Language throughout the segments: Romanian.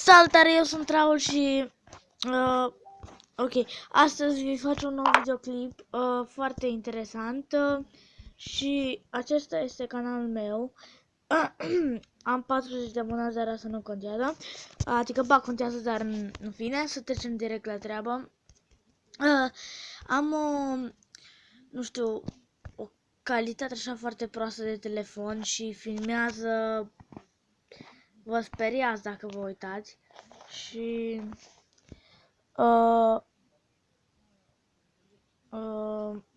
Salutare, eu sunt Raul și ok, astăzi voi face un nou videoclip foarte interesant și acesta este canalul meu. Am 40 de abonați, dar asta nu contează. Adică, ba, contează, dar în fine, să trecem direct la treabă. Am o, nu știu, o calitate așa foarte proastă de telefon și filmează, vă speriați dacă vă uitați. Și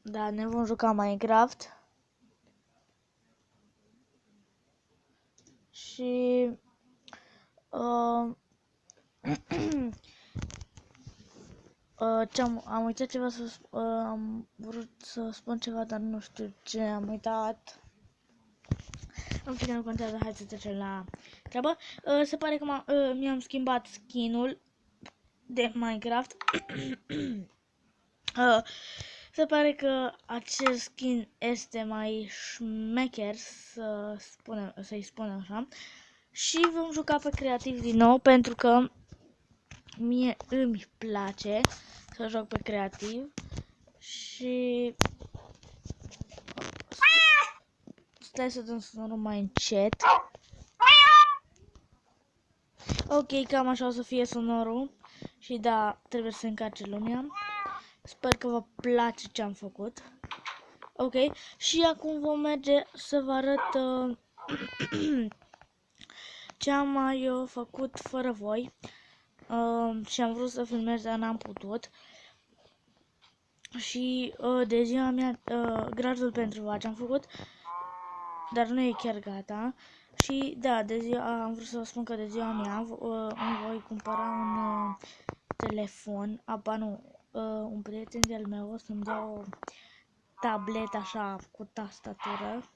da, ne vom juca Minecraft. Și am uitat ceva să am vrut să spun ceva, dar nu știu ce am uitat. În fine, nu contează, hai să trecem la treabă. Se pare că mi-am schimbat skin-ul de Minecraft. Se pare că acest skin este mai șmecher, să-i spunem așa. Și vom juca pe creativ din nou, pentru că mie îmi place să joc pe creativ. Și stai să dăm sonorul mai încet. Ok, cam așa o să fie sonorul. Și da, trebuie să încarce lumea. Sper că vă place ce am făcut. Ok, și acum vom merge să vă arăt ce am mai făcut fără voi. Și am vrut să filmez, dar n-am putut. Și de ziua mea, gradul pentru vaci am făcut, dar nu e chiar gata. Și da, am vrut să vă spun că de ziua mea îmi voi cumpăra un telefon. Nu, un prieten de-al meu o să-mi dea o tabletă așa cu tastatură,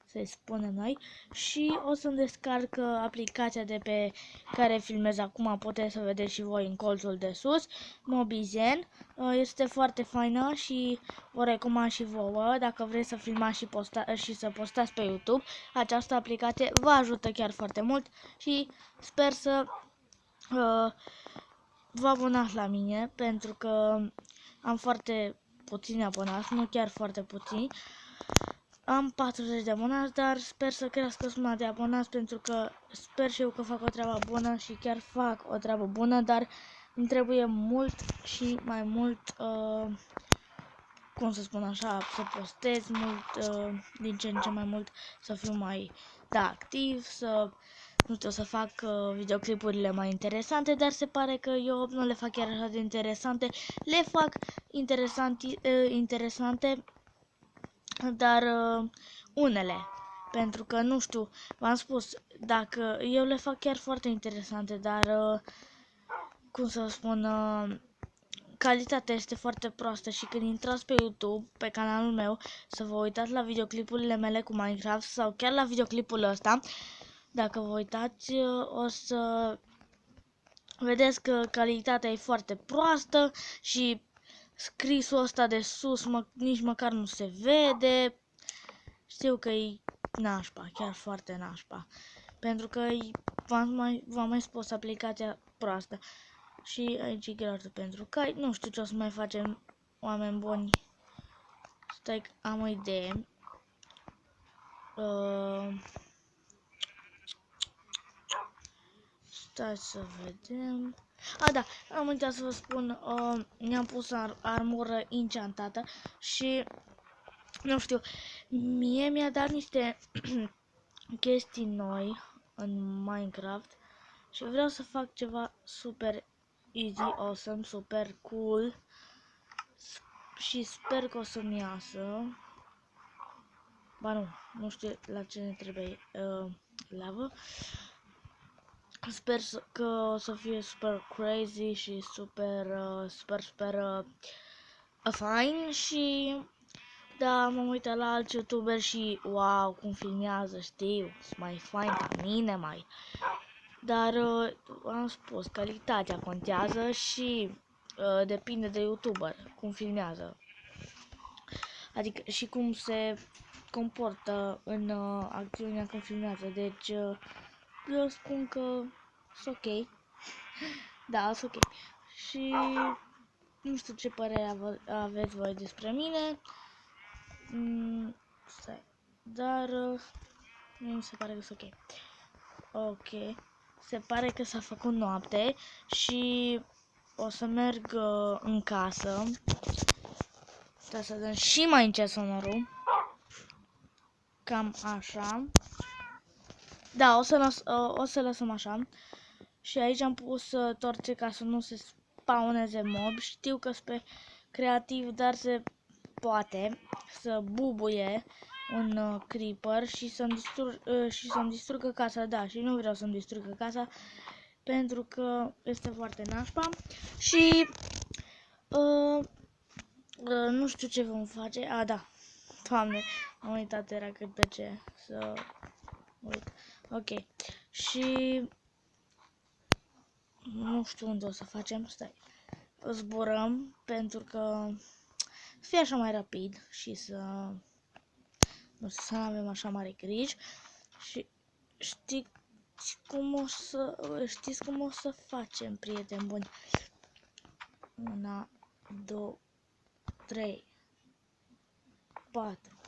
să-i spunem noi, și o să-mi descarc aplicația de pe care filmez acum, puteți să vedeți și voi în colțul de sus, Mobizen. Este foarte faină și o recomand și vouă, dacă vreți să filmați și să postați pe YouTube. Această aplicație vă ajută chiar foarte mult și sper să vă abonați la mine, pentru că am foarte puțini abonați, nu chiar foarte puțini. Am 40 de abonați, dar sper să crească suma de abonați, pentru că sper și eu că fac o treabă bună și chiar fac o treabă bună, dar îmi trebuie mult și mai mult, cum să spun așa, să postez mult, din ce în ce mai mult, să fiu mai activ, nu știu, să fac videoclipurile mai interesante, dar se pare că eu nu le fac chiar așa de interesante, le fac interesante, dar unele, pentru că nu știu, v-am spus, dacă eu le fac chiar foarte interesante, dar cum să spun, calitatea este foarte proastă și când intrați pe YouTube, pe canalul meu, să vă uitați la videoclipurile mele cu Minecraft sau chiar la videoclipul ăsta, dacă vă uitați, o să vedeți că calitatea e foarte proastă și scrisul ăsta de sus nici măcar nu se vede. Știu că e nașpa, chiar foarte nașpa, pentru că v-am mai spus, aplicația proastă. Și aici e gradul pentru cai. Nu știu ce o să mai facem, oameni buni. Stai că am o idee. Stai să vedem. Da, am uitat să vă spun, mi-am pus armură enchantată și nu știu, mie mi-a dat niște chestii noi în Minecraft și vreau să fac ceva super easy, awesome, super cool și sper că o să-mi iasă. Ba nu știu la ce ne trebuie lavă. Sper că o să fie super crazy și super fine. Și da, m-am uitat la alți youtuberi și wow, cum filmează, știu, sunt mai fain ca mine, dar am spus, calitatea contează și depinde de youtuber, cum filmează. Adică și cum se comportă în acțiunea când filmează. Deci eu spun că sunt ok. Da, ok. Și nu știu ce părere aveți voi despre mine. Stai. Dar mie mi se pare că sunt ok. Ok. Se pare că s-a făcut noapte și o să merg în casă. Stai să dăm și mai încet sonorul. Cam așa. Da, o să lăsăm așa. Și aici am pus torțe ca să nu se spawneze mob. Știu că sunt creativ, dar se poate să bubuie un creeper și să-mi distrugă casa. Da, și nu vreau să-mi distrugă casa pentru că este foarte nașpa. Și nu știu ce vom face. A, da. Doamne, am uitat, era cât pe ce să uit. Ok. Și nu știu unde o să facem. Stai. Zburăm pentru că să fie așa mai rapid și să nu avem așa mare griji. Și știți cum o să facem, prieteni buni. 1, 2, 3, 4.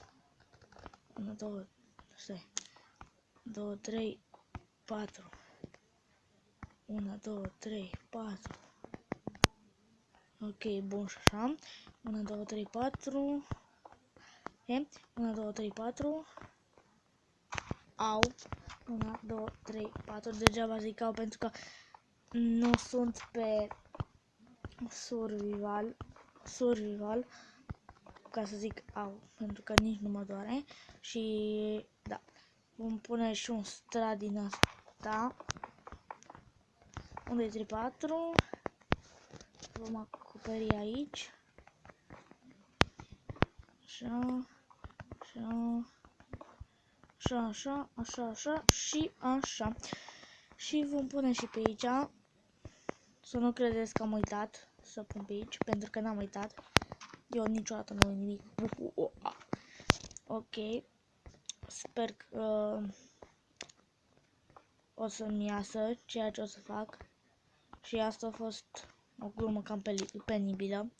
1, 2, stai. 2, 3, 4. 1, 2, 3, 4. Ok, bun și așa. 1, 2, 3, 4. 1, 2, 3, 4. Au. 1, 2, 3, 4. Degeaba zic au pentru că nu sunt pe survival, ca să zic au, pentru că nici nu mă doare. Și da, vom pune și un strat din asta. 1, 2, 3, 4. Vom acoperi aici. Așa, așa și așa. Și vom pune și pe aici. Să nu credeți că am uitat să pun pe aici, pentru că n-am uitat. Eu niciodată nu uit nimic. Ok. Sper că o să-mi iasă ceea ce o să fac. Și asta a fost o glumă cam penibilă.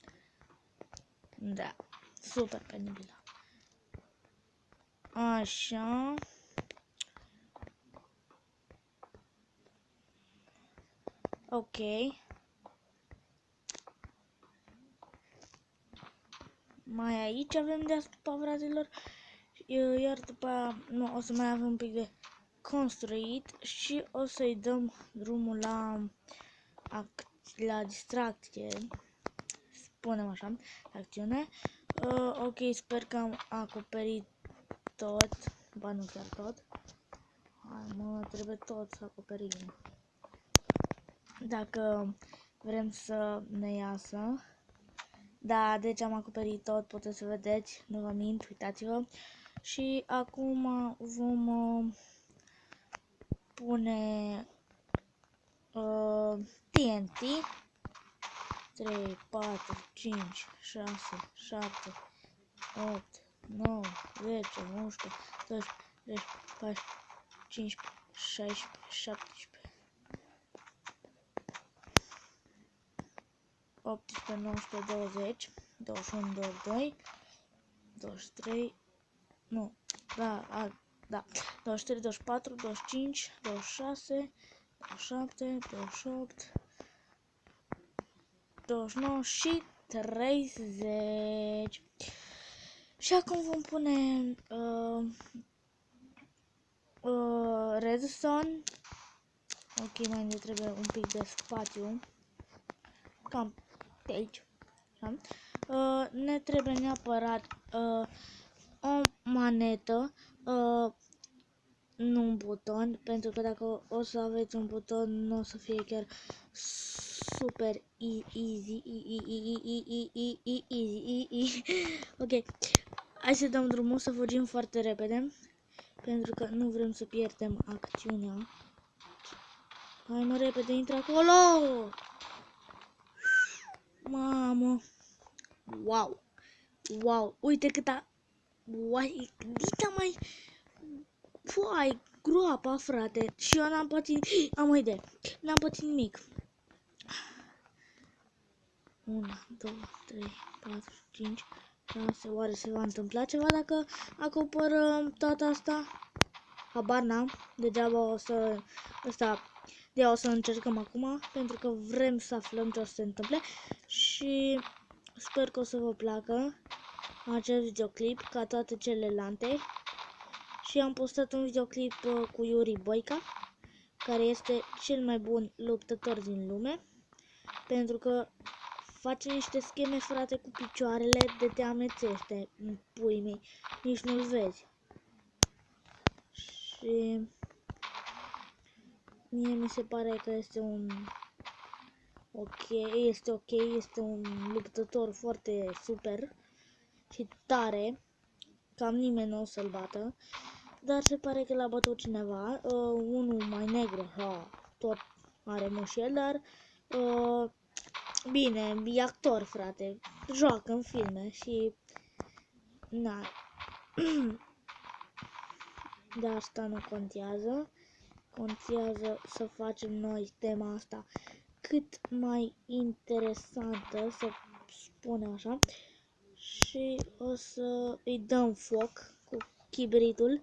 Da, super penibilă. Așa. Ok. Mai aici avem deasupra, fraților. Iar după aia, nu, o să mai avem un pic de construit și o să-i dăm drumul la distracție. Spunem așa, acțiune. Ok, sper că am acoperit tot. Ba, nu chiar tot. Hai, mă, trebuie tot să acoperim. Dacă vrem să ne iasă. Da, deci am acoperit tot, puteți să vedeți, nu vă mint, uitați-vă. Și acum vom pune TNT. 3, 4, 5, 6, 7, 8, 9, 10, 11, 12, 13, 14, 15, 16, 17, 18, 19, 20, 21, 22, 23, nu, da, 23, 24, 25, 26, 27, 28, 29 și 30. Și acum vom pune redstone. Ok, mai ne trebuie un pic de spațiu. Cam pe aici. Ne trebuie neapărat o manetă, nu un buton, pentru că dacă o să aveți un buton, nu o să fie chiar super easy. Ok, hai să dăm drumul, să fugim foarte repede, pentru că nu vrem să pierdem acțiunea. Hai mă, repede, intră acolo! Mamă! Wow! Uite câta... Dita mai... Puai! groapa, frate. Și eu n-am pățit... Am o idee. N-am pățit nimic. 1, 2, 3, 4, 5, 6. Oare se va întâmpla ceva dacă acopăr toată asta? Habar n-am. Degeaba o să... o să încercăm acum, pentru că vrem să aflăm ce o să se întâmple. Și sper că o să vă placă acest videoclip, ca toate celelalte. Și am postat un videoclip cu Yuri Boica, care este cel mai bun luptător din lume, pentru că face niște scheme, frate, cu picioarele, de te amețește în puii mei, nici nu-l vezi. Și mie mi se pare că este este un luptător foarte super și tare, cam nimeni nu o să-l bată, dar se pare că l-a bătut cineva, unul mai negru, tot are mușel, dar bine, e actor, frate, joacă în filme și na, dar asta nu contează, contează să facem noi tema asta cât mai interesantă, să spunem așa, și o să îi dăm foc cu chibritul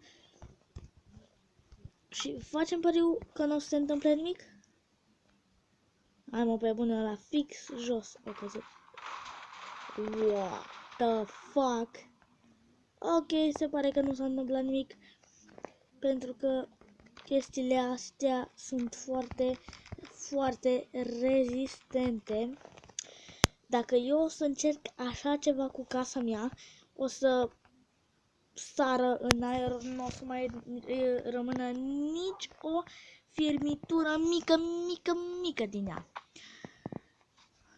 și facem pariu că nu o să se întâmple nimic. Hai mă, pe bune, la fix jos o căzut. What the fuck? Ok, se pare că nu s-a întâmplat nimic, pentru că chestiile astea sunt foarte, foarte rezistente. Dacă eu o să încerc așa ceva cu casa mea, o să sară în aer, nu o să mai rămână nici o firmitură mică, mică, mică din ea.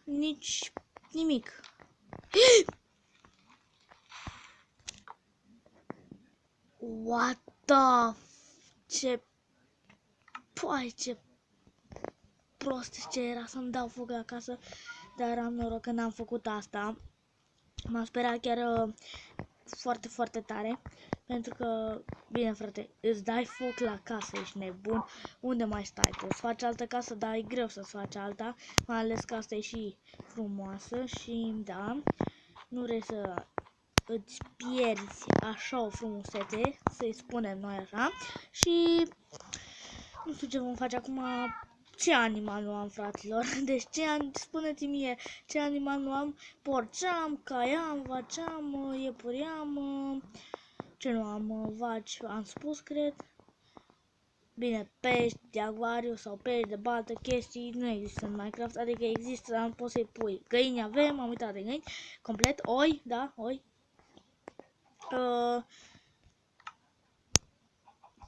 Nici nimic. What the... ce prost ce era să-mi dau foc la casă, dar am noroc că n-am făcut asta. M-am speriat chiar foarte, foarte tare, pentru că, bine frate, îți dai foc la casă, ești nebun, unde mai stai? Tu îți faci altă casă, dar e greu să-ți faci alta, mai ales că asta e și frumoasă și, da, nu vrei să îți pierzi așa o frumusețe, să-i spunem noi așa, și nu știu ce vom face acum. Ce animal nu am, fraților? Deci spuneți-mi mie, ce animal nu am? Porceam, caiam, vaceam, iepuriam, ce nu am? Vaci, am spus, cred. Bine, pești de acvariu sau pești de baltă, chestii nu există în Minecraft, adică există, dar nu poți să-i pui. Găini avem, am uitat de găini, complet, oi, da, oi.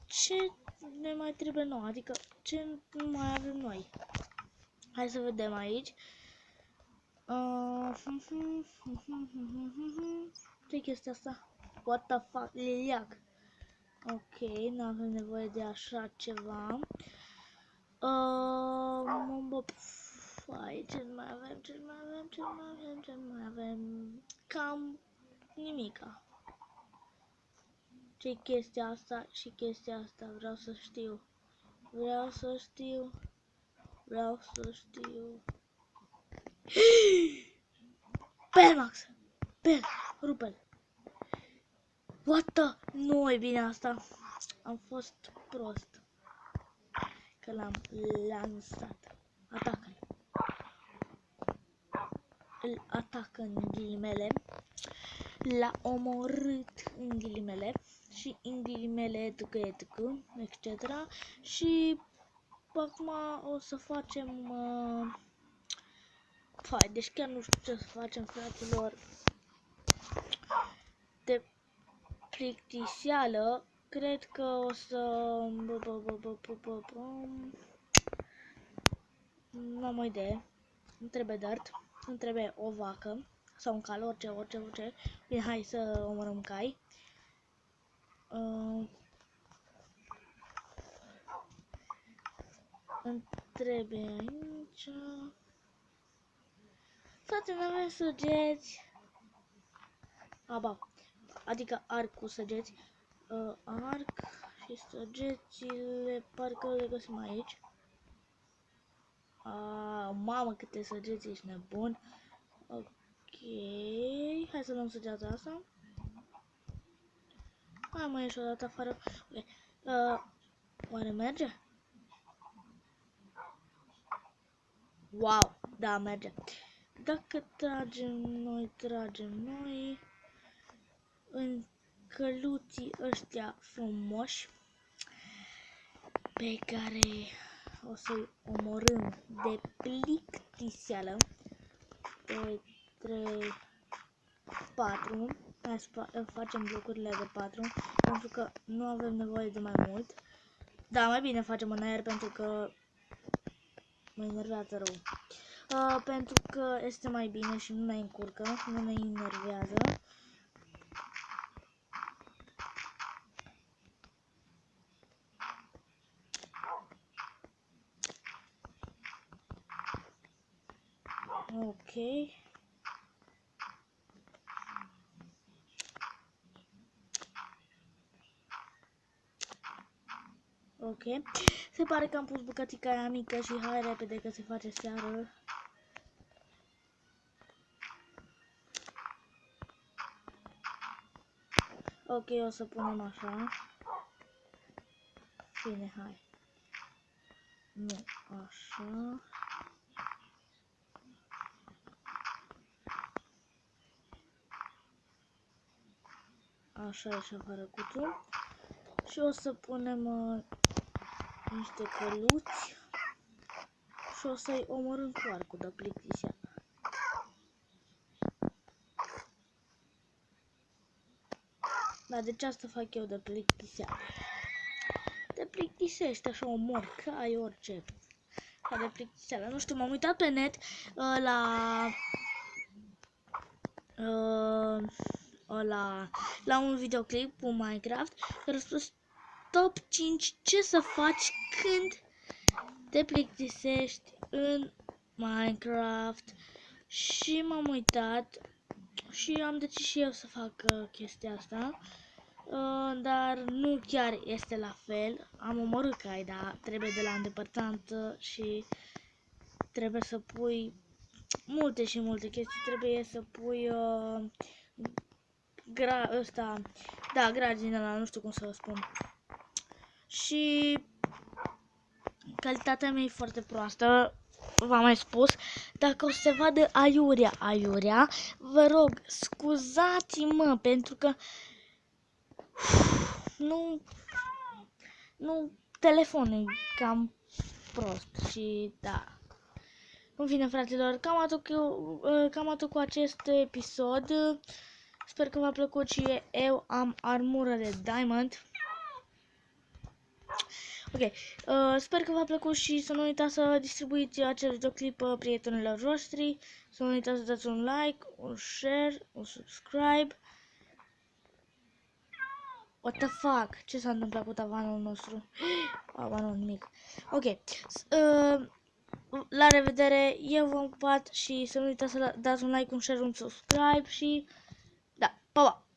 Ce ne mai trebuie nou, adică ce nu mai avem noi? Hai să vedem aici. Ce chestia asta? What the fuck? Liliac. Ok, nu avem nevoie de așa ceva. Ce mai avem? Ce mai avem? Cam nimica. Ce chestia asta și chestia asta? Vreau să știu. Pel, Max! Pel! Rupe-l! What the? Nu e bine asta. Am fost prost. Că l-am lansat. Atacă-l. Îl atacă în ghilimele. L-a omorât în ghilimele. Și în ghilimele etc. Și acum o să facem... deci chiar nu știu ce să facem, fraților. De plictiseală, cred că o să... Nu am o idee. Îmi trebuie dirt, îmi trebuie o vacă sau un cal, orice. Bine, hai să omorâm cai. Îmi trebuie aici... Frate, n-avem săgeți. Adică arc cu săgeți. Arc Și săgețile, parcă le găsim aici. Mamă, câte săgeți, ești nebun. Ok, hai să luăm săgeata asta. Hai mă, ieși o dată afară. Ok, oare merge? Wow, da, merge. Dacă tragem noi în căluții ăștia frumoși pe care o să-i omorâm de plictiseală. 2, 3, 4. Hai să facem blocurile de 4 pentru că nu avem nevoie de mai mult. Da, mai bine facem în aer pentru că mă enervează rău. Pentru că este mai bine și nu ne încurcă, nu ne enervează. Ok. Ok. Se pare că am pus bucățica aia mică și hai repede că se face seară. Ok, o să punem așa. Bine, hai. Nu, așa. Așa e și afară cuțul. Și o să punem niște căluți. Și o să-i omorâm cu arcul de plictiseală. Dar de ce asta fac eu de plictiseală? Te plictisești, așa omor, că ai orice. Ca de plictiseală. Nu știu, m-am uitat pe net la un videoclip cu Minecraft care a spus top 5 ce să faci când te plictisești în Minecraft. Și m-am uitat și am decis și eu să fac chestia asta. Dar nu chiar este la fel. Am omorât cai, dar trebuie de la îndepărtant și trebuie să pui multe și multe chestii. Trebuie să pui graj din ăla, nu știu cum să vă spun. Și calitatea mea e foarte proastă, v-am mai spus. Dacă o să se vadă aiurea, vă rog, scuzați-mă, pentru că nu, telefonul e cam prost și da. În fine, fraților, cam atât cu acest episod. Sper că v-a plăcut și eu am armură de diamond. Ok, sper că v-a plăcut și să nu uitați să distribuiți acest videoclip prietenilor voștri. Să nu uitați să dați un like, un share, un subscribe. What the fuck? Ce s-a întâmplat cu tavanul nostru? Nu, nimic. Ok. La revedere, eu v-am pupat și să nu uitați să dați un like, un share, un subscribe și da, pa, pa!